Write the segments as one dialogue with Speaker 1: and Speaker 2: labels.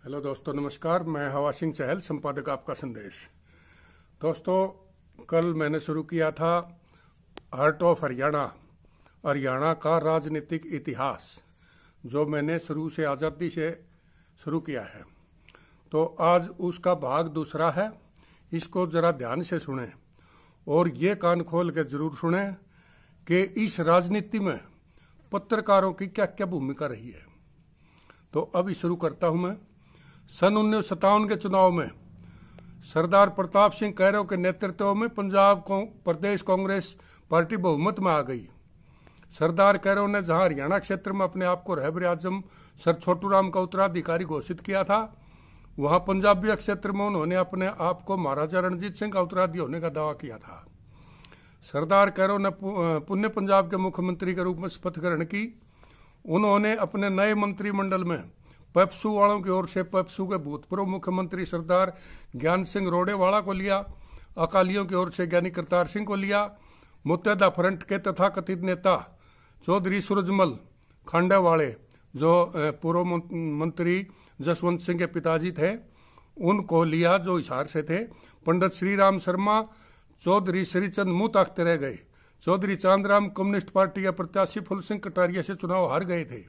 Speaker 1: Hello दोस्तों, नमस्कार। मैं हवा सिंह चहल, संपादक आपका संदेश। दोस्तों, कल मैंने शुरू किया था हार्ट ऑफ हरियाणा, हरियाणा का राजनीतिक इतिहास, जो मैंने शुरू से आज़ादी से शुरू किया है। तो आज उसका भाग दूसरा है। इसको जरा ध्यान से सुने और ये कान खोल के जरूर सुने कि इस राजनीति में पत्रकारों की क्या क्या भूमिका रही है। तो अभी शुरू करता हूं मैं। सन 1957 के चुनाव में सरदार प्रताप सिंह कैरो के नेतृत्व में पंजाब प्रदेश कांग्रेस पार्टी बहुमत में आ गई। सरदार कैरो ने जहां हरियाणा क्षेत्र में अपने आप को रहबर आजम सर छोटूराम का उत्तराधिकारी घोषित किया था, वहां पंजाबी क्षेत्र में उन्होंने अपने आप को महाराजा रणजीत सिंह का उत्तराधिकारी होने का दावा किया था। सरदार कैरो ने पुण्य पंजाब के मुख्यमंत्री के रूप में शपथ ग्रहण की। उन्होंने अपने नए मंत्रिमंडल में पेप्सू वालों की ओर से पेप्सू के भूतपूर्व मुख्यमंत्री सरदार ज्ञान सिंह रोडेवाला को लिया, अकालियों की ओर से ज्ञानी करतार सिंह को लिया, मुत्तहदा फ्रंट के तथाकथित नेता चौधरी सूरजमल खांडेवाले जो पूर्व मंत्री जसवंत सिंह के पिताजी थे उनको लिया, जो हिसार से थे। पंडित श्री राम शर्मा, चौधरी श्रीचंद मुंह ताकते रह गए। चौधरी चांदराम कम्युनिस्ट पार्टी के प्रत्याशी फुल सिंह कटारिया से चुनाव हार गए थे।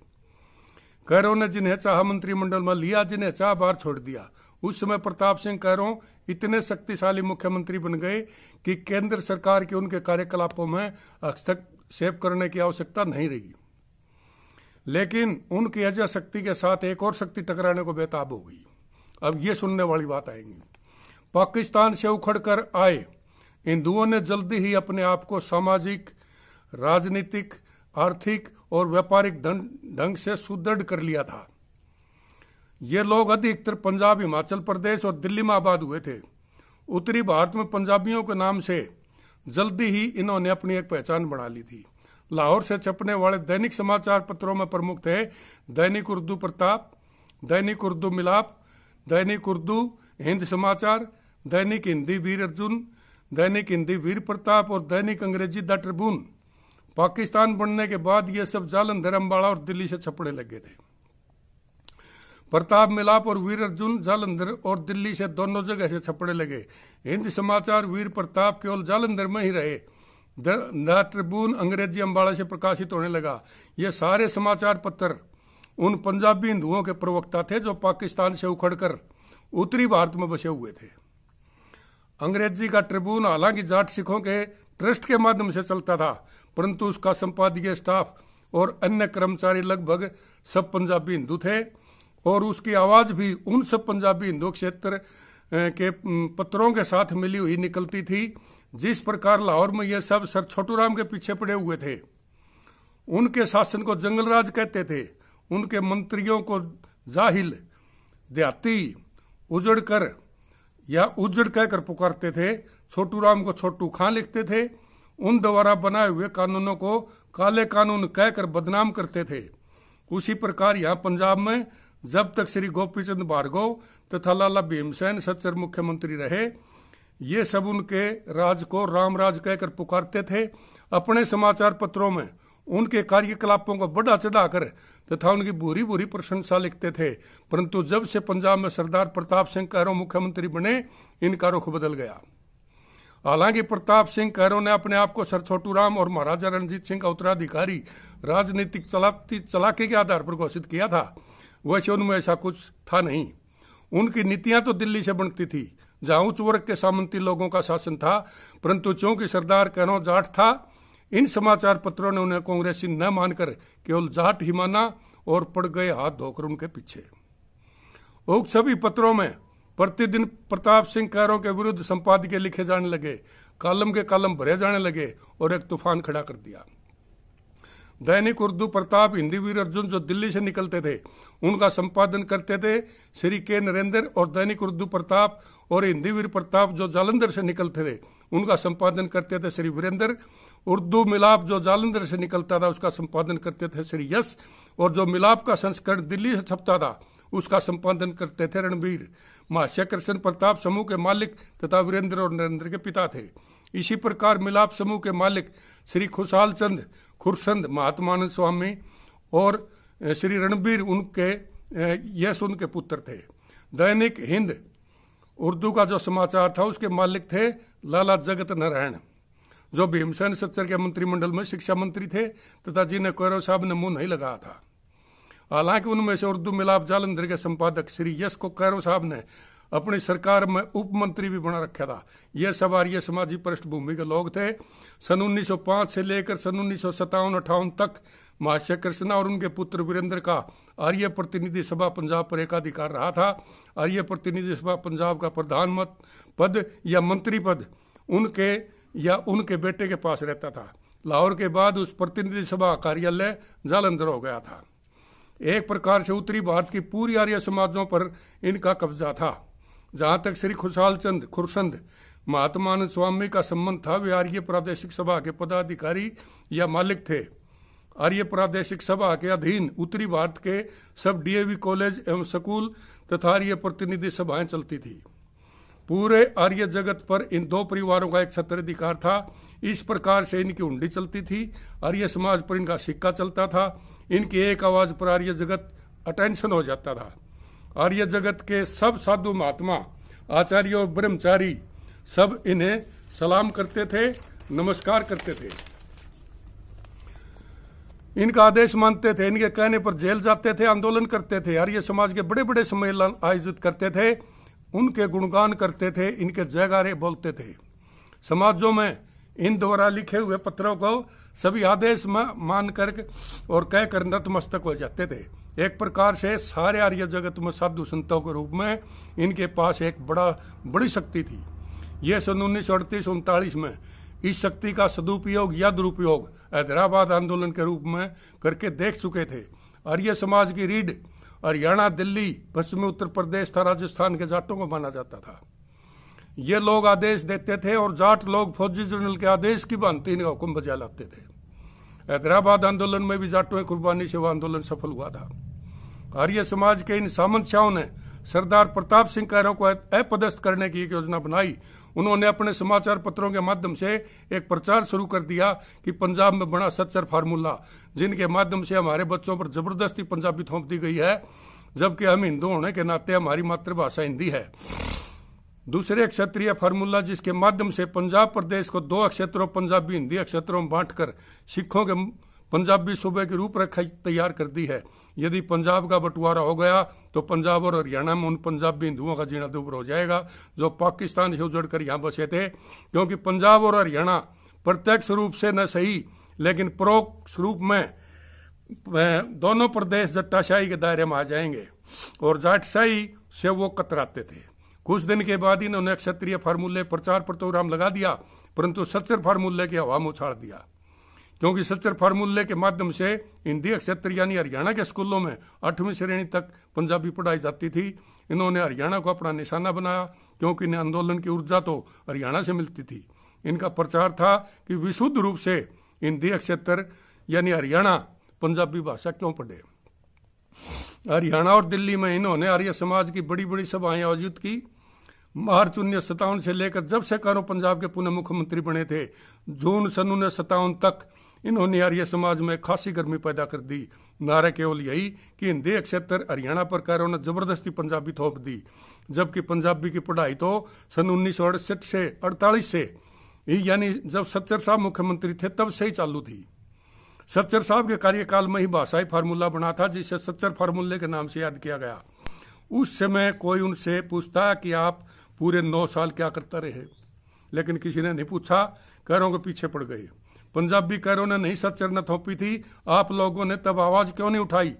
Speaker 1: कैरो ने जिन्हें चाहा मंत्रिमंडल में लिया, जिन्हें चाहा बाहर छोड़ दिया। उस समय प्रताप सिंह कैरो इतने शक्तिशाली मुख्यमंत्री बन गए कि केंद्र सरकार के उनके कार्यकलापों में हस्तक्षेप करने की आवश्यकता नहीं रही। लेकिन उनकी अजय शक्ति के साथ एक और शक्ति टकराने को बेताब हो गई। अब ये सुनने वाली बात आएंगी। पाकिस्तान से उखड़कर आए हिंदुओं ने जल्दी ही अपने आप को सामाजिक, राजनीतिक, आर्थिक और व्यापारिक ढंग से सुदृढ़ कर लिया था। ये लोग अधिकतर पंजाब, हिमाचल प्रदेश और दिल्ली में आबाद हुए थे। उत्तरी भारत में पंजाबियों के नाम से जल्दी ही इन्होंने अपनी एक पहचान बना ली थी। लाहौर से छपने वाले दैनिक समाचार पत्रों में प्रमुख थे दैनिक उर्दू प्रताप, दैनिक उर्दू मिलाप, दैनिक उर्दू हिंद समाचार, दैनिक हिंदी वीर अर्जुन, दैनिक हिंदी वीर प्रताप और दैनिक अंग्रेजी द ट्रिब्यून। पाकिस्तान बनने के बाद ये सब जालंधर, अम्बाड़ा और दिल्ली से छपने लगे थे। प्रताप मिलाप और वीर अर्जुन जालंधर और दिल्ली से दोनों जगह से छपने लगे। हिंद समाचार वीर प्रताप केवल जालंधर में ही रहे। द ट्रिब्यून अंग्रेजी अम्बाड़ा से प्रकाशित होने लगा। ये सारे समाचार पत्र उन पंजाबी हिंदुओं के प्रवक्ता थे जो पाकिस्तान से उखड़कर उत्तरी भारत में बसे हुए थे। अंग्रेजी का ट्रिब्यून हालांकि जाट सिखों के ट्रस्ट के माध्यम से चलता था, परंतु उसका संपादकीय स्टाफ और अन्य कर्मचारी लगभग सब पंजाबी हिंदू थे और उसकी आवाज भी उन सब पंजाबी हिंदू क्षेत्र के पत्रों के साथ मिली हुई निकलती थी। जिस प्रकार लाहौर में ये सब सर छोटूराम के पीछे पड़े हुए थे, उनके शासन को जंगलराज कहते थे, उनके मंत्रियों को जाहिल, देहाती, उजड़कर या उजड़ कहकर पुकारते थे, छोटूराम को छोटू खां लिखते थे, उन द्वारा बनाए हुए कानूनों को काले कानून कहकर बदनाम करते थे। उसी प्रकार यहाँ पंजाब में जब तक श्री गोपीचंद भार्गव तथा लाला भीमसेन सच्चर मुख्यमंत्री रहे, ये सब उनके राज को रामराज कहकर पुकारते थे। अपने समाचार पत्रों में उनके कार्यकलापों को बढ़ा चढ़ाकर तथा उनकी बुरी बुरी प्रशंसा लिखते थे। परंतु जब से पंजाब में सरदार प्रताप सिंह कैरो मुख्यमंत्री बने, इनका रुख बदल गया। हालांकि प्रताप सिंह कैरो ने अपने आप को सर छोटूराम और महाराजा रणजीत सिंह का उत्तराधिकारी राजनीतिक चलाके के आधार पर घोषित किया था, वैसे उनमें ऐसा कुछ था नहीं। उनकी नीतियां तो दिल्ली से बनती थी, जहां उच्च वर्ग के सामंती लोगों का शासन था, परंतु चूंकि सरदार कैरो जाट था, इन समाचार पत्रों ने उन्हें कांग्रेसी न मानकर केवल जाट ही माना और पड़ गए हाथ धोकर उनके पीछे। उक्त सभी पत्रों में प्रतिदिन प्रताप सिंह कैरो के विरुद्ध संपादकीय लिखे जाने लगे, कॉलम के कॉलम भरे जाने लगे और एक तूफान खड़ा कर दिया। दैनिक उर्दू प्रताप, हिंदी वीर अर्जुन जो दिल्ली से निकलते थे, उनका संपादन करते थे श्री के नरेंद्र, और दैनिक उर्दू प्रताप और हिंदी वीर प्रताप जो जालंधर से निकलते थे, उनका संपादन करते थे श्री वीरेंद्र। उर्दू मिलाप जो जालंधर से निकलता था, उसका संपादन करते थे श्री यश, और जो मिलाप का संस्करण दिल्ली से छपता था, उसका संपादन करते थे रणबीर। महाशय कृष्ण प्रताप समूह के मालिक तथा वीरेंद्र और नरेंद्र के पिता थे। इसी प्रकार मिलाप समूह के मालिक श्री खुशहाल चंद खुरसंद महात्मानंद स्वामी और श्री रणबीर उनके यश उनके पुत्र थे। दैनिक हिंद उर्दू का जो समाचार था उसके मालिक थे लाला जगत नारायण, जो भीमसेन सच्चर के मंत्रिमंडल में शिक्षा मंत्री थे तथा जिन्हें कैरो साहब ने मुंह नहीं लगाया था। हालांकि उनमें से उर्दू मिलाप जालंधर के संपादक श्री यश को कैरो साहब ने अपनी सरकार में उप मंत्री भी बना रखा था। यह सब आर्य समाजी पृष्ठभूमि के लोग थे। सन 1905 से लेकर सन 1957-58 तक महाशय कृष्णा और उनके पुत्र वीरेंद्र का आर्य प्रतिनिधि सभा पंजाब पर एकाधिकार रहा था। आर्य प्रतिनिधि सभा पंजाब का प्रधान पद या मंत्री पद उनके या उनके बेटे के पास रहता था। लाहौर के बाद उस प्रतिनिधि सभा कार्यालय जालंधर हो गया था। एक प्रकार से उत्तरी भारत की पूरी आर्य समाजों पर इनका कब्जा था। जहां तक श्री खुशहाल चंद खुरसंद महात्मा आनंद स्वामी का संबंध था, वे आर्य प्रादेशिक सभा के पदाधिकारी या मालिक थे। आर्य प्रादेशिक सभा के अधीन उत्तरी भारत के सब डीएवी कॉलेज एवं स्कूल तथा आर्य प्रतिनिधि सभाएं चलती थी। पूरे आर्य जगत पर इन दो परिवारों का एक छत्राधिकार था। इस प्रकार से इनकी हुंडी चलती थी। आर्य समाज पर इनका सिक्का चलता था। इनकी एक आवाज पर आर्य जगत अटेंशन हो जाता था। आर्य जगत के सब साधु महात्मा आचार्य और ब्रह्मचारी सब इन्हें सलाम करते थे, नमस्कार करते थे, इनका आदेश मानते थे। इनके कहने पर जेल जाते थे, आंदोलन करते थे। आर्य समाज के बड़े बड़े सम्मेलन आयोजित करते थे, उनके गुणगान करते थे, इनके जयगारे बोलते थे। समाजों में इन द्वारा लिखे हुए पत्रों को सभी आदेश में मान कर और कहकर नतमस्तक हो जाते थे। एक प्रकार से सारे आर्य जगत में साधु संतों के रूप में इनके पास एक बड़ी शक्ति थी। यह सन 1938-39 में इस शक्ति का सदुपयोग या दुरुपयोग हैदराबाद आंदोलन के रूप में करके देख चुके थे। आर्य समाज की रीढ़ हरियाणा, दिल्ली, पश्चिमी उत्तर प्रदेश तथा राजस्थान के जाटों को माना जाता था। ये लोग आदेश देते थे और जाट लोग फौजी जनरल के आदेश की भांति इनका हुक्म बजा लाते थे। हैदराबाद आंदोलन में भी जाटों की कुर्बानी से वह आंदोलन सफल हुआ था। आर्य समाज के इन सामंतशाहों ने सरदार प्रताप सिंह कैरों को अपदस्थ करने की एक योजना बनाई। उन्होंने अपने समाचार पत्रों के माध्यम से एक प्रचार शुरू कर दिया कि पंजाब में बना सच्चर फार्मूला, जिनके माध्यम से हमारे बच्चों पर जबरदस्ती पंजाबी थोप दी गई है, जबकि हम हिंदू होने के नाते हमारी मातृभाषा हिंदी है। दूसरे क्षत्रिय फार्मूला, जिसके माध्यम से पंजाब प्रदेश को 2 क्षेत्रों पंजाबी हिंदी क्षेत्रों में बांटकर सिखों के पंजाबी सूबे की रूपरेखा तैयार कर दी है। यदि पंजाब का बंटवारा हो गया तो पंजाब और हरियाणा में उन पंजाबी हिंदुओं का जीना दूभर हो जाएगा जो पाकिस्तान से उजड़कर यहाँ बसे थे, क्योंकि पंजाब और हरियाणा प्रत्यक्ष रूप से न सही लेकिन परोक्ष रूप में दोनों प्रदेश जट्टाशाही के दायरे में आ जाएंगे और जाटशाही से वो कतराते थे। कुछ दिन के बाद इन्होंने क्षत्रिय फार्मूले प्रचार प्रोग्राम लगा दिया, परंतु सच्चर फार्मूले की हवा में उछाड़ दिया, क्योंकि सच्चर फार्मूले के माध्यम से हिंदी क्षेत्र यानी हरियाणा के स्कूलों में 8वीं श्रेणी तक पंजाबी पढ़ाई जाती थी। इन्होंने हरियाणा को अपना निशाना बनाया, क्योंकि इन्हें आंदोलन की ऊर्जा तो हरियाणा से मिलती थी। इनका प्रचार था कि विशुद्ध रूप से हिंदी क्षेत्र यानी हरियाणा पंजाबी भाषा क्यों पढ़े। हरियाणा और दिल्ली में इन्होंने आर्य समाज की बड़ी बड़ी सभाएं आयोजित की। मार्च 1957 से लेकर जब से कैरो पंजाब के पुनः मुख्यमंत्री बने थे, जून सन 1957 तक इन्होंने आर्य समाज में खासी गर्मी पैदा कर दी। नारा केवल यही कि हिंदी क्षेत्र हरियाणा पर कैरो ने जबरदस्ती पंजाबी थोप दी, जबकि पंजाबी की पढ़ाई तो सन 1968 से 48 से यानी जब सच्चर साहब मुख्यमंत्री थे तब से ही चालू थी। सच्चर साहब के कार्यकाल में ही भाषाई फार्मूला बना था, जिसे सच्चर फार्मूले के नाम से याद किया गया। उस समय कोई उनसे पूछता कि आप पूरे 9 साल क्या करता रहे, लेकिन किसी ने नहीं पूछा, कैरों के पीछे पड़ गए। पंजाबी कैरों ने नहीं सच्चर न थोपी थी, आप लोगों ने तब आवाज क्यों नहीं उठाई?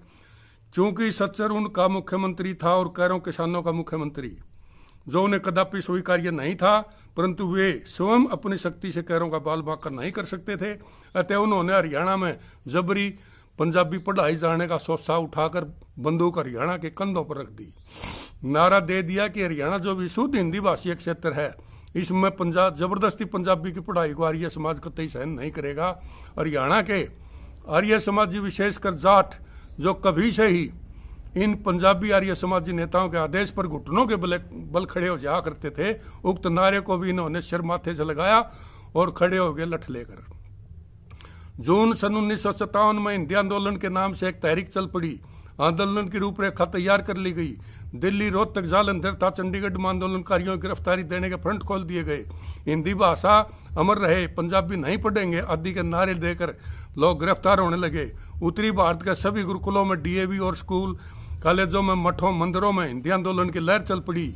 Speaker 1: चूंकि सच्चर उनका मुख्यमंत्री था और कैरों किसानों का मुख्यमंत्री, जो उन्हें कदापि स्वीकार्य नहीं था, परंतु वे स्वयं अपनी शक्ति से कैरों का बाल बांका नहीं कर सकते थे। अतः उन्होंने हरियाणा में जबरी पंजाबी पढ़ाई जाने का सोचा उठाकर बंदूक हरियाणा के कंधों पर रख दी। नारा दे दिया कि हरियाणा जो विशुद्ध हिंदी भाषी क्षेत्र है, इसमें पंजाब जबरदस्ती पंजाबी की पढ़ाई को आर्य समाज कतई सहन नहीं करेगा। हरियाणा के आर्य समाजी विशेषकर जाट जो कभी से ही इन पंजाबी आर्य समाजी नेताओं के आदेश पर घुटनों के बल खड़े हो जाया करते थे, उक्त नारे को भी इन्होंने सिर माथे से लगाया और खड़े हो गए लठ लेकर। जून सन 1957 में हिंदी आंदोलन के नाम से एक तहरीक चल पड़ी। आंदोलन की रूपरेखा तैयार कर ली गई। दिल्ली, रोहतक, जालंधर तथा चंडीगढ़ में आंदोलनकारियों की गिरफ्तारी देने के फ्रंट खोल दिए गए। हिंदी भाषा अमर रहे, पंजाबी नहीं पढ़ेंगे आदि के नारे देकर लोग गिरफ्तार होने लगे। उत्तरी भारत के सभी गुरुकुलों में, डीएवी और स्कूल कॉलेजों में, मठों, मंदिरों में हिंदी आंदोलन की लहर चल पड़ी।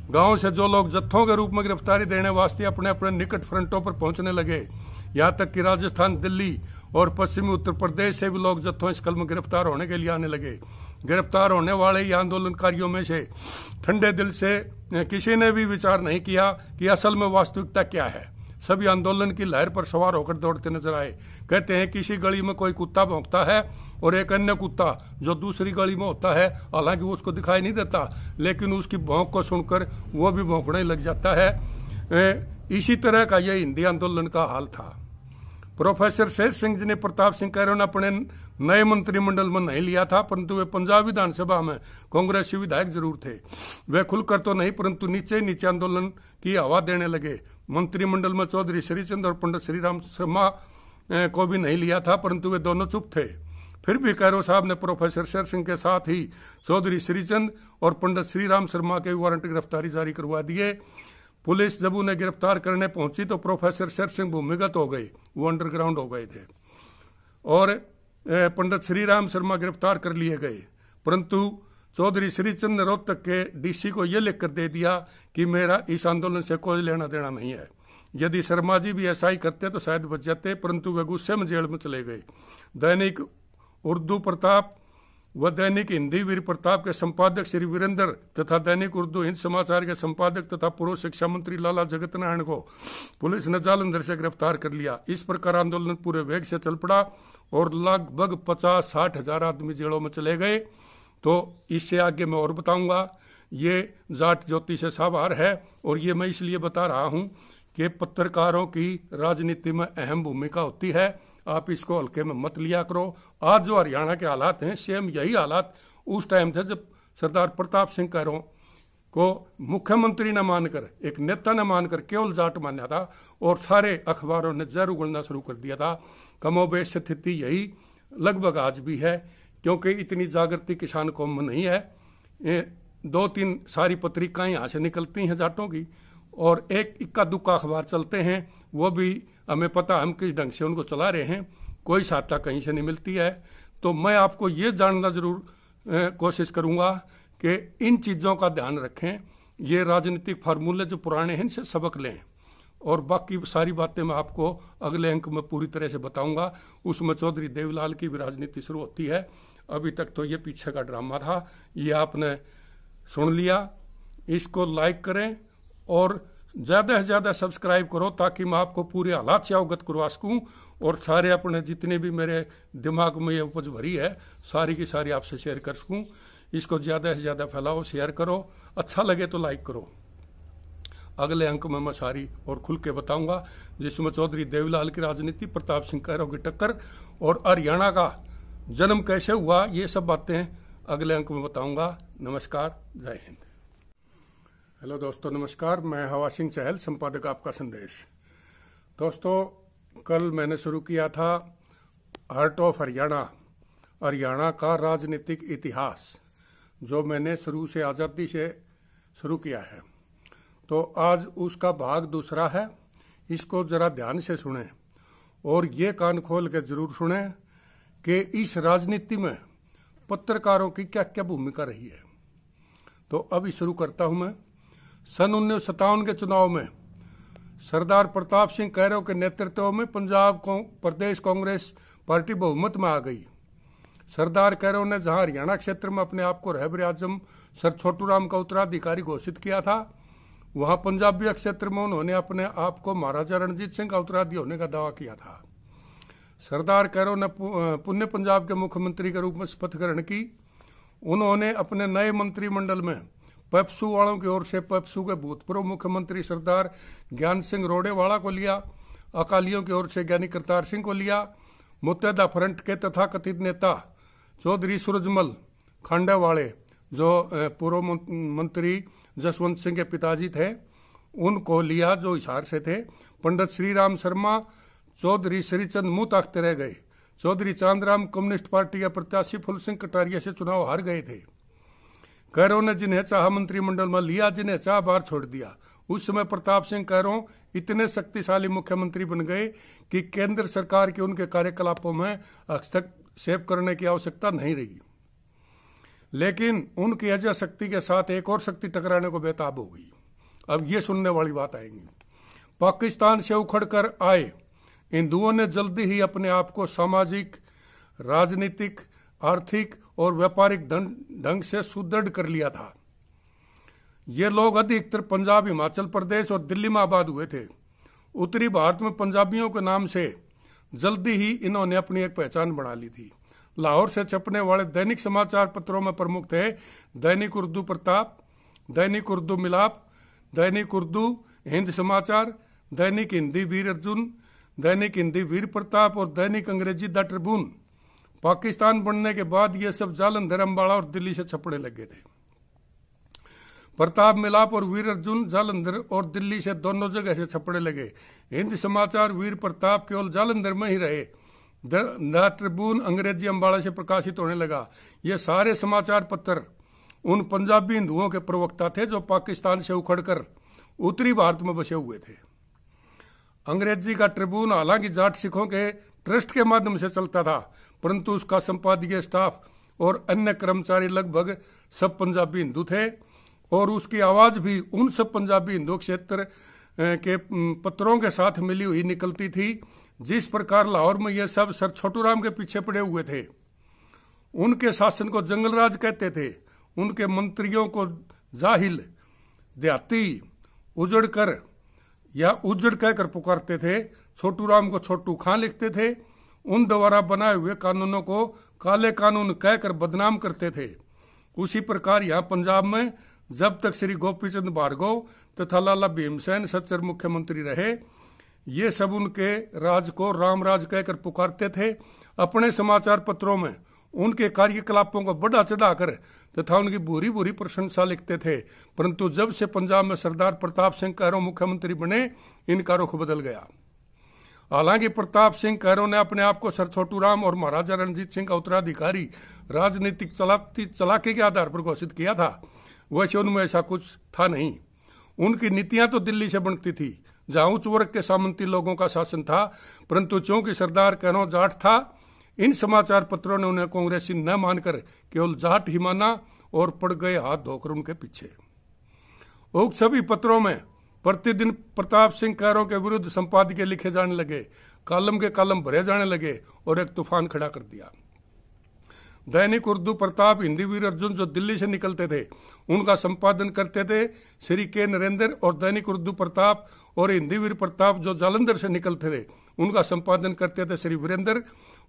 Speaker 1: गांव से जो लोग जत्थों के रूप में गिरफ्तारी देने वास्ते अपने अपने निकट फ्रंटों पर पहुंचने लगे। यहाँ तक कि राजस्थान, दिल्ली और पश्चिमी उत्तर प्रदेश से भी लोग जत्थों इस कल में गिरफ्तार होने के लिए आने लगे। गिरफ्तार होने वाले ये आंदोलनकारियों में से ठंडे दिल से किसी ने भी विचार नहीं किया कि असल में वास्तविकता क्या है। सभी आंदोलन की लहर पर सवार होकर दौड़ते नजर आए। कहते हैं किसी गली में कोई कुत्ता भौंकता है और एक अन्य कुत्ता जो दूसरी गली में होता है, हालांकि वो उसको दिखाई नहीं देता, लेकिन उसकी भौंक को सुनकर वो भी भौंकने लग जाता है। इसी तरह का यह हिंदी आंदोलन का हाल था। प्रोफेसर शेर सिंह जी ने प्रताप सिंह कैरो ने अपने नए मंत्रिमंडल में नहीं लिया था, परंतु वे पंजाब विधानसभा में कांग्रेसी विधायक जरूर थे। वे खुलकर तो नहीं, परंतु नीचे नीचे आंदोलन की हवा देने लगे। मंत्रिमंडल में चौधरी श्रीचंद और पंडित श्रीराम शर्मा को भी नहीं लिया था, परंतु वे दोनों चुप थे। फिर भी कैरो साहब ने प्रोफेसर शेर सिंह के साथ ही चौधरी श्रीचंद और पंडित श्रीराम शर्मा के वारंट गिरफ्तारी जारी करवा दिए। पुलिस जब उन्हें गिरफ्तार करने पहुंची तो प्रोफेसर शेर सिंह भूमिगत हो गए, वो अंडरग्राउंड हो गए थे, और पंडित श्रीराम शर्मा गिरफ्तार कर लिए गए। परंतु चौधरी श्रीचंद ने रोहतक के डीसी को यह लिखकर दे दिया कि मेरा इस आंदोलन से कोई लेना देना नहीं है। यदि शर्मा जी भी ऐसा ही करते तो शायद बच जाते, परंतु वे गुस्से में जेल में चले गए। दैनिक उर्दू प्रताप व दैनिक हिंदी वीर प्रताप के संपादक श्री वीरेंद्र तथा दैनिक उर्दू हिंद समाचार के संपादक तथा पूर्व शिक्षा मंत्री लाला जगत नारायण को पुलिस ने जालंधर से गिरफ्तार कर लिया। इस प्रकार आंदोलन पूरे वेग से चल पड़ा और लगभग 50-60 हजार आदमी जेलों में चले गए। तो इससे आगे मैं और बताऊंगा। ये जाट ज्योति से साबार है, और ये मैं इसलिए बता रहा हूं कि पत्रकारों की राजनीति में अहम भूमिका होती है। आप इसको हल्के में मत लिया करो। आज जो हरियाणा के हालात हैं, सेम यही हालात उस टाइम थे जब सरदार प्रताप सिंह कैरो को मुख्यमंत्री न मानकर, एक नेता न मानकर केवल जाट माना था, और सारे अखबारों ने जहर उगलना शुरू कर दिया था। कमोबेश स्थिति यही लगभग आज भी है, क्योंकि इतनी जागृति किसान कौम में नहीं है। 2-3 सारी पत्रिकाएं यहाँ से निकलती हैं जाटों की, और एक इक्का दुक्का अखबार चलते हैं, वो भी हमें पता हम किस ढंग से उनको चला रहे हैं, कोई सहायता कहीं से नहीं मिलती है। तो मैं आपको ये जानना जरूर कोशिश करूंगा कि इन चीज़ों का ध्यान रखें। ये राजनीतिक फार्मूले जो पुराने हैं इनसे सबक लें, और बाकी सारी बातें मैं आपको अगले अंक में पूरी तरह से बताऊंगा। उसमें चौधरी देवीलाल की भी राजनीति शुरू होती है। अभी तक तो ये पीछे का ड्रामा था, ये आपने सुन लिया। इसको लाइक करें और ज़्यादा से ज़्यादा सब्सक्राइब करो, ताकि मैं आपको पूरे हालात से अवगत करवा सकूँ, और सारे अपने जितने भी मेरे दिमाग में ये उपज भरी है सारी की सारी आपसे शेयर कर सकूँ। इसको ज़्यादा से ज़्यादा फैलाओ, शेयर करो, अच्छा लगे तो लाइक करो। अगले अंक में मैं सारी और खुल के बताऊंगा, जिसमें चौधरी देवीलाल की राजनीति, प्रताप सिंह कैरो की टक्कर और हरियाणा का जन्म कैसे हुआ, ये सब बातें अगले अंक में बताऊंगा। नमस्कार, जय हिंद। हेलो दोस्तों, नमस्कार। मैं हवा सिंह चहल, संपादक आपका संदेश। दोस्तों, कल मैंने शुरू किया था हार्ट ऑफ हरियाणा, हरियाणा का राजनीतिक इतिहास, जो मैंने शुरू से आज़ादी से शुरू किया है। तो आज उसका भाग दूसरा है। इसको जरा ध्यान से सुने और ये कान खोल के जरूर सुने कि इस राजनीति में पत्रकारों की क्या क्या भूमिका रही है। तो अभी शुरू करता हूं मैं। सन 1957 के चुनाव में सरदार प्रताप सिंह कैरो के नेतृत्व में पंजाब प्रदेश कांग्रेस पार्टी बहुमत में आ गई। सरदार कैरो ने जहां हरियाणा क्षेत्र में अपने आप को रहबर आजम सर छोटूराम का उत्तराधिकारी घोषित किया था, वहां पंजाबी क्षेत्र में उन्होंने अपने आप को महाराजा रणजीत सिंह का उत्तराधिकारी होने का दावा किया था। सरदार कैरो ने पुण्य पंजाब के मुख्यमंत्री के रूप में शपथ ग्रहण की। उन्होंने अपने नए मंत्रिमंडल में पेप्सू वालों की ओर से पेप्सू के भूतपूर्व मुख्यमंत्री सरदार ज्ञान सिंह रोडेवाला को लिया, अकालियों की ओर से ज्ञानी करतार सिंह को लिया, मुत्तहदा फ्रंट के तथाकथित नेता चौधरी सूरजमल खांडेवाले, जो पूर्व मंत्री जसवंत सिंह के पिताजी थे, उनको लिया जो हिसार से थे। पंडित श्रीराम शर्मा, चौधरी श्रीचंद मुंह ताकते रह गए। चौधरी चांदराम कम्युनिस्ट पार्टी के प्रत्याशी फुलसिंह कटारिया से चुनाव हार गए थे। कैरों ने जिन्हें चाह मंत्रिमंडल में लिया, जिन्हें चाह बाहर छोड़ दिया। उस समय प्रताप सिंह कैरों इतने शक्तिशाली मुख्यमंत्री बन गए कि केंद्र सरकार के उनके कार्यकलापों में हस्तक्षेप करने की आवश्यकता नहीं रही। लेकिन उनकी अजय शक्ति के साथ एक और शक्ति टकराने को बेताब हो गई। अब ये सुनने वाली बात आएगी। पाकिस्तान से उखड़कर आए हिंदुओं ने जल्दी ही अपने आप को सामाजिक, राजनीतिक, आर्थिक और व्यापारिक ढंग से सुदृढ़ कर लिया था। ये लोग अधिकतर पंजाब, हिमाचल प्रदेश और दिल्ली में आबाद हुए थे। उत्तरी भारत में पंजाबियों के नाम से जल्दी ही इन्होंने अपनी एक पहचान बना ली थी। लाहौर से छपने वाले दैनिक समाचार पत्रों में प्रमुख थे दैनिक उर्दू प्रताप, दैनिक उर्दू मिलाप, दैनिक उर्दू हिंद समाचार, दैनिक हिंदी वीर अर्जुन, दैनिक हिंदी वीर प्रताप और दैनिक अंग्रेजी द ट्रिब्यून। पाकिस्तान बनने के बाद ये सब जालंधर, अम्बाड़ा और दिल्ली से छपने लगे थे। प्रताप, मिलाप और वीर अर्जुन जालंधर और दिल्ली से दोनों जगह से छपने लगे। हिंद समाचार वीर प्रताप केवल जालंधर में ही रहे। द ट्रिब्यून अंग्रेजी अम्बाड़ा से प्रकाशित होने लगा। ये सारे समाचार पत्र उन पंजाबी हिंदुओं के प्रवक्ता थे जो पाकिस्तान से उखड़कर उत्तरी भारत में बसे हुए थे। अंग्रेजी का ट्रिब्यून हालांकि जाट सिखों के ट्रस्ट के माध्यम से चलता था, परंतु उसका संपादकीय स्टाफ और अन्य कर्मचारी लगभग सब पंजाबी हिंदू थे और उसकी आवाज भी उन सब पंजाबी हिंदू क्षेत्र के पत्रों के साथ मिली हुई निकलती थी। जिस प्रकार लाहौर में ये सब सर छोटूराम के पीछे पड़े हुए थे, उनके शासन को जंगलराज कहते थे, उनके मंत्रियों को जाहिल, देहाती, उजड़कर या उजड़ कहकर पुकारते थे, छोटूराम को छोटू खां लिखते थे, उन द्वारा बनाए हुए कानूनों को काले कानून कहकर बदनाम करते थे। उसी प्रकार यहाँ पंजाब में जब तक श्री गोपीचंद भार्गव तथा लाला भीमसेन सच्चर मुख्यमंत्री रहे, ये सब उनके राज को रामराज कहकर पुकारते थे। अपने समाचार पत्रों में उनके कार्यकलापों को बढ़ा चढ़ाकर तथा उनकी बुरी बुरी प्रशंसा लिखते थे। परंतु जब से पंजाब में सरदार प्रताप सिंह कैरों मुख्यमंत्री बने, इनका रुख बदल गया। हालांकि प्रताप सिंह कैरों ने अपने आप को सर छोटूराम और महाराजा रणजीत सिंह का उत्तराधिकारी राजनीतिक चलाके के आधार पर घोषित किया था, वैसे उनमें ऐसा कुछ था नहीं। उनकी नीतियां तो दिल्ली से बनती थी, जहां उच्च वर्ग के सामंती लोगों का शासन था, परंतु चूंकि सरदार कैरों जाट था, इन समाचार पत्रों ने उन्हें कांग्रेसी न मानकर केवल जाट ही माना और पड़ गए हाथ धोकर उनके पीछे। उक्त सभी पत्रों में प्रतिदिन प्रताप सिंह कैरों के विरुद्ध संपादकीय लिखे जाने लगे, कॉलम के कॉलम भरे जाने लगे और एक तूफान खड़ा कर दिया। दैनिक उर्दू प्रताप, हिंदी वीर अर्जुन जो दिल्ली से निकलते थे, उनका संपादन करते थे श्री के नरेंद्र, और दैनिक उर्दू प्रताप और हिंदी वीर प्रताप जो जालंधर से निकलते थे, उनका संपादन करते थे श्री वीरेंद्र।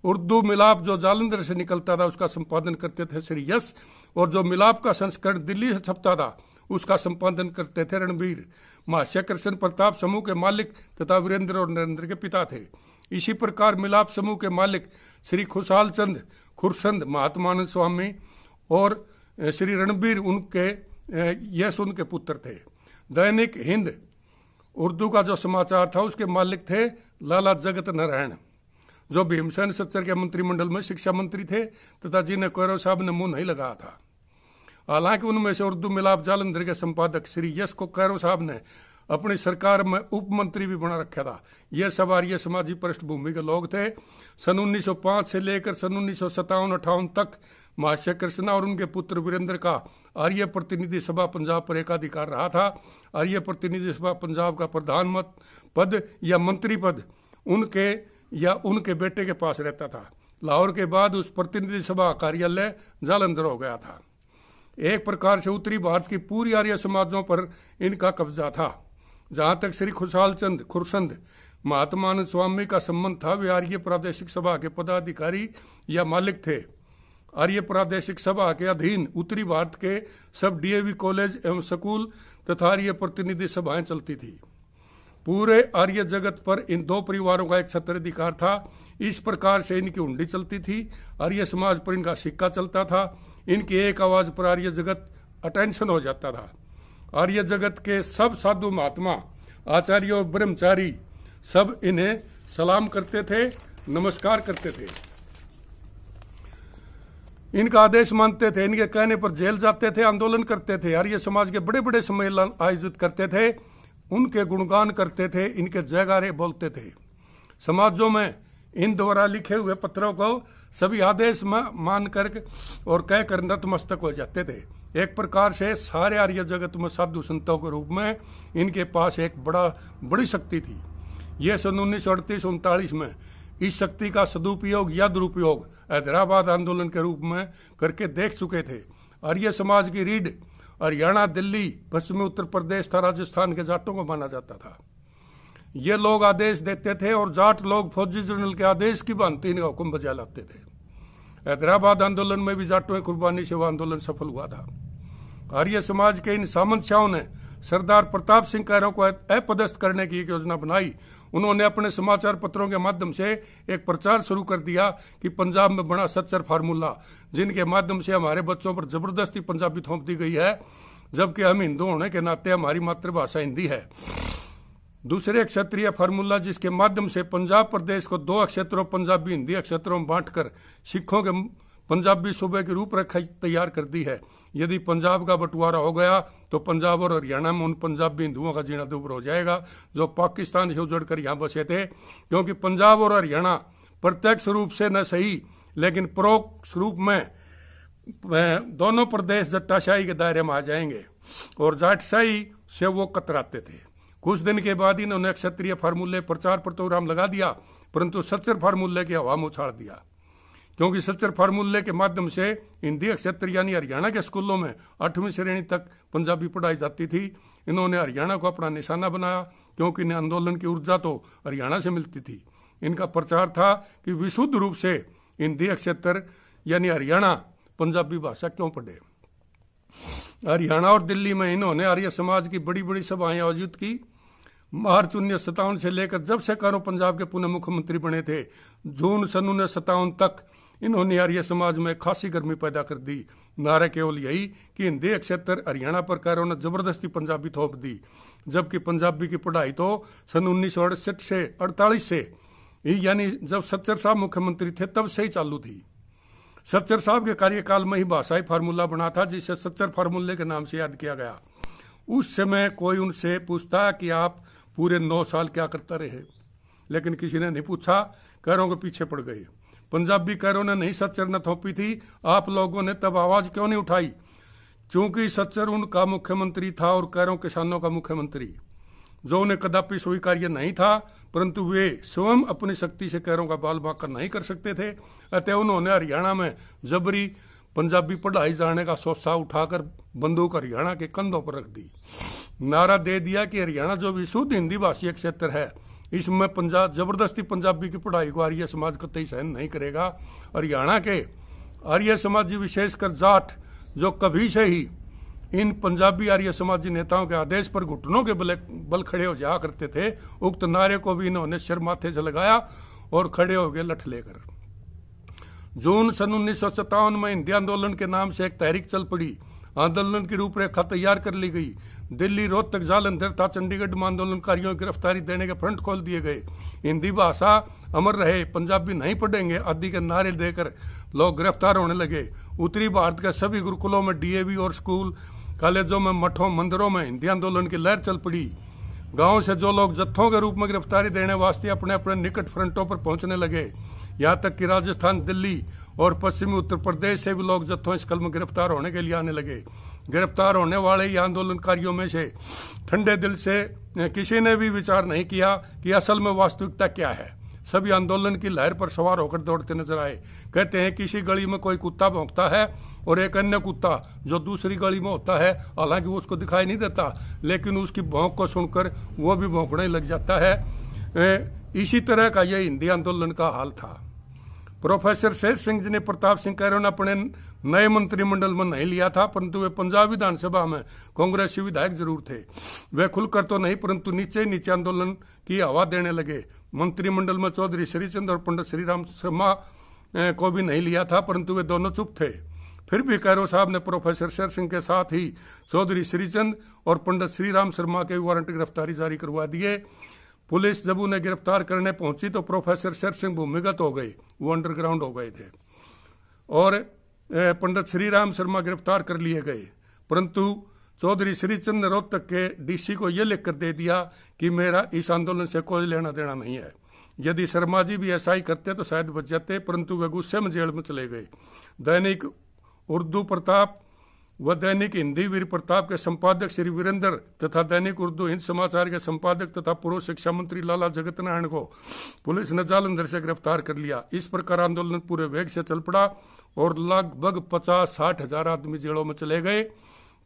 Speaker 1: उर्दू मिलाप जो जालंधर से निकलता था, उसका संपादन करते थे श्री यश, और जो मिलाप का संस्करण दिल्ली से छपता था, उसका संपादन करते थे रणबीर। महाशय कृष्ण प्रताप समूह के मालिक तथा वीरेंद्र और नरेंद्र के पिता थे। इसी प्रकार मिलाप समूह के मालिक श्री खुशहाल चंद खुरसंद महात्मानंद स्वामी और श्री रणबीर उनके यश उनके पुत्र थे। दैनिक हिंद उर्दू का जो समाचार था, उसके मालिक थे लाला जगत नारायण, जो भीमसेन सच्चर के मंत्रिमंडल में शिक्षा मंत्री थे तथा जिन्हें कैरों साहब ने मुंह नहीं लगाया था। हालांकि उनमें से उर्दू मिलाप जालंधर के संपादक श्री यश को कैरों साहब ने अपनी सरकार में उप मंत्री भी बना रखा था। यह सब आर्य समाजी पृष्ठभूमि के लोग थे। सन 1905 से लेकर सन 1957-58 तक महाशय कृष्णा और उनके पुत्र वीरेंद्र का आर्य प्रतिनिधि सभा पंजाब पर एकाधिकार रहा था। आर्य प्रतिनिधि सभा पंजाब का प्रधान पद या मंत्री पद उनके या उनके बेटे के पास रहता था। लाहौर के बाद उस प्रतिनिधि सभा कार्यालय जालंधर हो गया था। एक प्रकार से उत्तरी भारत की पूरी आर्य समाजों पर इनका कब्जा था। जहां तक श्री खुशहाल चंद खुरसंद महात्मानंद स्वामी का संबंध था, वे आर्य प्रादेशिक सभा के पदाधिकारी या मालिक थे। आर्य प्रादेशिक सभा के अधीन उत्तरी भारत के सब डीएवी कॉलेज एवं स्कूल तथा आर्य प्रतिनिधि सभाएं चलती थी। पूरे आर्य जगत पर इन दो परिवारों का एक छत्राधिकार था। इस प्रकार से इनकी हुंडी चलती थी। आर्य समाज पर इनका सिक्का चलता था। इनकी एक आवाज पर आर्य जगत अटेंशन हो जाता था। आर्य जगत के सब साधु महात्मा, आचार्य और ब्रह्मचारी सब इन्हें सलाम करते थे, नमस्कार करते थे। इनका आदेश मानते थे, इनके कहने पर जेल जाते थे, आंदोलन करते थे, आर्य समाज के बड़े बड़े सम्मेलन आयोजित करते थे, उनके गुणगान करते थे, इनके जयगारे बोलते थे। समाजों में इन द्वारा लिखे हुए पत्रों को सभी आदेश मान कर और कहकर नतमस्तक हो जाते थे। एक प्रकार से सारे आर्य जगत में साधु संतों के रूप में इनके पास एक बड़ी शक्ति थी। यह सन 1938-39 में इस शक्ति का सदुपयोग या दुरुपयोग हैदराबाद आंदोलन के रूप में करके देख चुके थे। आर्य समाज की रीढ़ हरियाणा, दिल्ली, पश्चिमी उत्तर प्रदेश तथा राजस्थान के जाटों को माना जाता था। ये लोग आदेश देते थे और जाट लोग फौजी जनरल के आदेश की भांति इनका हुक्म बजा लाते थे। हैदराबाद आंदोलन में भी जाटों की कुर्बानी से वह आंदोलन सफल हुआ था। आर्य समाज के इन सामंतशाहों ने सरदार प्रताप सिंह कैरों को अपदस्थ करने की एक योजना बनाई। उन्होंने अपने समाचार पत्रों के माध्यम से एक प्रचार शुरू कर दिया कि पंजाब में बना सच्चर फार्मूला, जिनके माध्यम से हमारे बच्चों पर जबरदस्ती पंजाबी थोप दी गई है, जबकि हम हिंदू होने के नाते हमारी मातृभाषा हिंदी है। दूसरे क्षत्रिय फार्मूला, जिसके माध्यम से पंजाब प्रदेश को 2 क्षेत्रों पंजाबी हिंदी क्षेत्रों में बांटकर सिखों के पंजाबी सूबे की रूपरेखा तैयार कर दी है। यदि पंजाब का बंटवारा हो गया तो पंजाब और हरियाणा में उन पंजाबी हिंदुओं का जीना दूभर हो जाएगा जो पाकिस्तान से उजड़कर यहाँ बसे थे, क्योंकि पंजाब और हरियाणा प्रत्यक्ष रूप से न सही लेकिन परोक्ष रूप में दोनों प्रदेश जट्टाशाही के दायरे में आ जाएंगे और जाटशाही से वो कतराते थे। कुछ दिन के बाद इन्होंने क्षत्रिय फार्मूले प्रचार प्रोग्राम लगा दिया, परंतु सच्चर फार्मूले की हवा में उछाड़ दिया, क्योंकि सच्चर फार्मूले के माध्यम से हिंदी क्षेत्र यानी हरियाणा के स्कूलों में 8वीं श्रेणी तक पंजाबी पढ़ाई जाती थी। इन्होंने हरियाणा को अपना निशाना बनाया, क्योंकि इन्हें आंदोलन की ऊर्जा तो हरियाणा से मिलती थी। इनका प्रचार था कि विशुद्ध रूप से हिंदी क्षेत्र यानी हरियाणा पंजाबी भाषा क्यों पढ़े। हरियाणा और दिल्ली में इन्होंने आर्य समाज की बड़ी बड़ी सभाएं आयोजित की। मार्च 1957 से लेकर जब से कैरों पंजाब के पुनः मुख्यमंत्री बने थे, जून सन 1957 तक इन्होंने आर्य समाज में खासी गर्मी पैदा कर दी। नारा केवल यही कि हिंदी क्षेत्र हरियाणा पर कैरों ने जबरदस्ती पंजाबी थोप दी, जबकि पंजाबी की पढ़ाई तो सन 1968 से 48 से यानी जब सच्चर साहब मुख्यमंत्री थे तब से ही चालू थी। सच्चर साहब के कार्यकाल में ही भाषाई फार्मूला बना था, जिसे सच्चर फार्मूले के नाम से याद किया गया। उस समय कोई उनसे पूछता कि आप पूरे 9 साल क्या करता रहे, लेकिन किसी ने नहीं पूछा, कैरों के पीछे पड़ गए। पंजाबी कैरों ने नहीं सच्चर न थोपी थी, आप लोगों ने तब आवाज क्यों नहीं उठाई? चूंकि सच्चर उनका मुख्यमंत्री था और कैरों किसानों का मुख्यमंत्री, जो उन्हें कदापि स्वीकार्य नहीं था, परंतु वे स्वयं अपनी शक्ति से कैरों का बाल बांका नहीं कर सकते थे। अतः उन्होंने हरियाणा में जबरी पंजाबी पढ़ाई जाने का सोसा उठाकर बंदूक हरियाणा के कंधों पर रख दी। नारा दे दिया कि हरियाणा जो विशुद्ध हिंदी भाषी क्षेत्र है, इसमें पंजाब जबरदस्ती पंजाबी की पढ़ाई को आर्य समाज कतई सहन नहीं करेगा। हरियाणा के आर्य समाजी विशेषकर जाट, जो कभी से ही इन पंजाबी आर्य समाजी नेताओं के आदेश पर घुटनों के बल खड़े हो जाया करते थे, उक्त नारे को भी इन्होंने सिर माथे से लगाया और खड़े हो गए लठ लेकर। जून सन 1957 में हिंदी आंदोलन के नाम से एक तहरीक चल पड़ी। आंदोलन की रूपरेखा तैयार कर ली गई। दिल्ली, रोहतक, जालंधर तथा चंडीगढ़ में आंदोलनकारियों की गिरफ्तारी देने के फ्रंट खोल दिए गए। हिंदी भाषा अमर रहे, पंजाबी नहीं पढ़ेंगे आदि के नारे देकर लोग गिरफ्तार होने लगे। उत्तरी भारत के सभी गुरुकुलों में, डीएवी और स्कूल कॉलेजों में, मठों, मंदिरों में हिंदी आंदोलन की लहर चल पड़ी। गांव से जो लोग जत्थों के रूप में गिरफ्तारी देने वास्ते अपने अपने निकट फ्रंटों पर पहुंचने लगे, यहाँ तक कि राजस्थान, दिल्ली और पश्चिमी उत्तर प्रदेश से भी लोग जत्थों इस कल में गिरफ्तार होने के लिए आने लगे। गिरफ्तार होने वाले ये आंदोलनकारियों में से ठंडे दिल से किसी ने भी विचार नहीं किया कि असल में वास्तविकता क्या है। सभी आंदोलन की लहर पर सवार होकर दौड़ते नजर आए। कहते हैं किसी गली में कोई कुत्ता भौंकता है और एक अन्य कुत्ता जो दूसरी गली में होता है, हालांकि वो उसको दिखाई नहीं देता, लेकिन उसकी भौंक को सुनकर वो भी भौंकने लग जाता है। इसी तरह का यह हिंदी आंदोलन का हाल था। प्रोफेसर शेर सिंह जी ने प्रताप सिंह कैरों ने अपने नए मंत्रिमंडल में नहीं लिया था, परंतु वे पंजाब विधानसभा में कांग्रेसी विधायक जरूर थे। वे खुलकर तो नहीं, परंतु नीचे नीचे आंदोलन की हवा देने लगे। मंत्रिमंडल में चौधरी श्रीचंद और पंडित श्रीराम शर्मा को भी नहीं लिया था, परंतु वे दोनों चुप थे। फिर भी कैरो साहब ने प्रोफेसर शेर सिंह के साथ ही चौधरी श्रीचंद और पंडित श्रीराम शर्मा के वारंट गिरफ्तारी जारी करवा दिए। पुलिस जब उन्हें गिरफ्तार करने पहुंची तो प्रोफेसर शेर सिंह भूमिगत हो गए, वो अंडरग्राउंड हो गए थे। और पंडित श्रीराम शर्मा गिरफ्तार कर लिए गए, परंतु चौधरी श्रीचंद्र रोहतक के डीसी को यह लिखकर दे दिया कि मेरा इस आंदोलन से कोई लेना देना नहीं है। यदि शर्मा जी भी ऐसा ही करते तो शायद बच जाते, परंतु वे गुस्से में जेल में चले गए। दैनिक उर्दू प्रताप व दैनिक हिंदी वीर प्रताप के संपादक श्री वीरेंद्र तथा दैनिक उर्दू हिंद समाचार के संपादक तथा पूर्व शिक्षा मंत्री लाला जगत नारायण को पुलिस ने जालंधर से गिरफ्तार कर लिया। इस प्रकार आंदोलन पूरे वेग से चल पड़ा और लगभग 50-60 हजार आदमी जेलों में चले गए।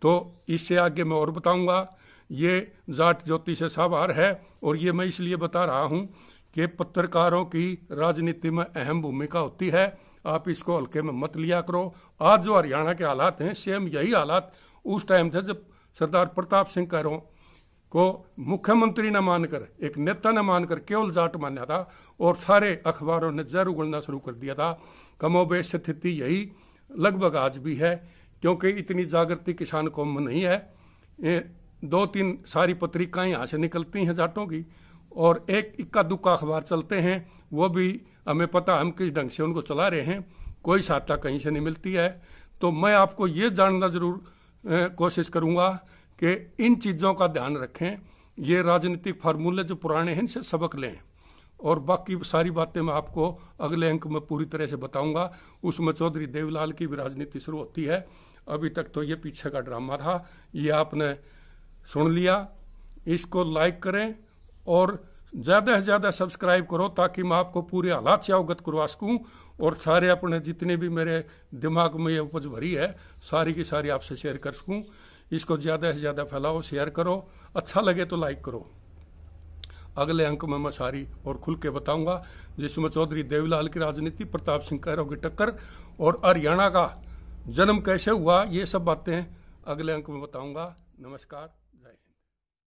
Speaker 1: तो इससे आगे मैं और बताऊंगा। ये जाट ज्योति से सावार है और ये मैं इसलिए बता रहा हूं कि पत्रकारों की राजनीति में अहम भूमिका होती है, आप इसको हल्के में मत लिया करो। आज जो हरियाणा के हालात हैं, सेम यही हालात उस टाइम थे जब सरदार प्रताप सिंह कैरों को मुख्यमंत्री न मानकर, एक नेता न मानकर केवल जाट माना था और सारे अखबारों ने जहर उगलना शुरू कर दिया था। कमोबेश स्थिति यही लगभग आज भी है, क्योंकि इतनी जागृति किसान कौम में नहीं है। 2-3 सारी पत्रिकाएं यहाँ से निकलती हैं जाटों की, और एक इक्का दुक्का अखबार चलते हैं, वो भी हमें पता हम किस ढंग से उनको चला रहे हैं, कोई सहायता कहीं से नहीं मिलती है। तो मैं आपको ये जानना जरूर कोशिश करूंगा कि इन चीज़ों का ध्यान रखें, ये राजनीतिक फार्मूले जो पुराने हैं इनसे सबक लें, और बाकी सारी बातें मैं आपको अगले अंक में पूरी तरह से बताऊंगा। उसमें चौधरी देवीलाल की भी राजनीति शुरू होती है। अभी तक तो ये पीछे का ड्रामा था, ये आपने सुन लिया। इसको लाइक करें और ज़्यादा से ज़्यादा सब्सक्राइब करो, ताकि मैं आपको पूरे हालात से अवगत करवा सकूँ और सारे अपने जितने भी मेरे दिमाग में ये उपज भरी है सारी की सारी आपसे शेयर कर सकूँ। इसको ज़्यादा से ज़्यादा फैलाओ, शेयर करो, अच्छा लगे तो लाइक करो। अगले अंक में मैं सारी और खुल के बताऊंगा, जिसमें चौधरी देवीलाल की राजनीति, प्रताप सिंह कैरों की टक्कर और हरियाणा का जन्म कैसे हुआ, ये सब बातें अगले अंक में बताऊंगा। नमस्कार।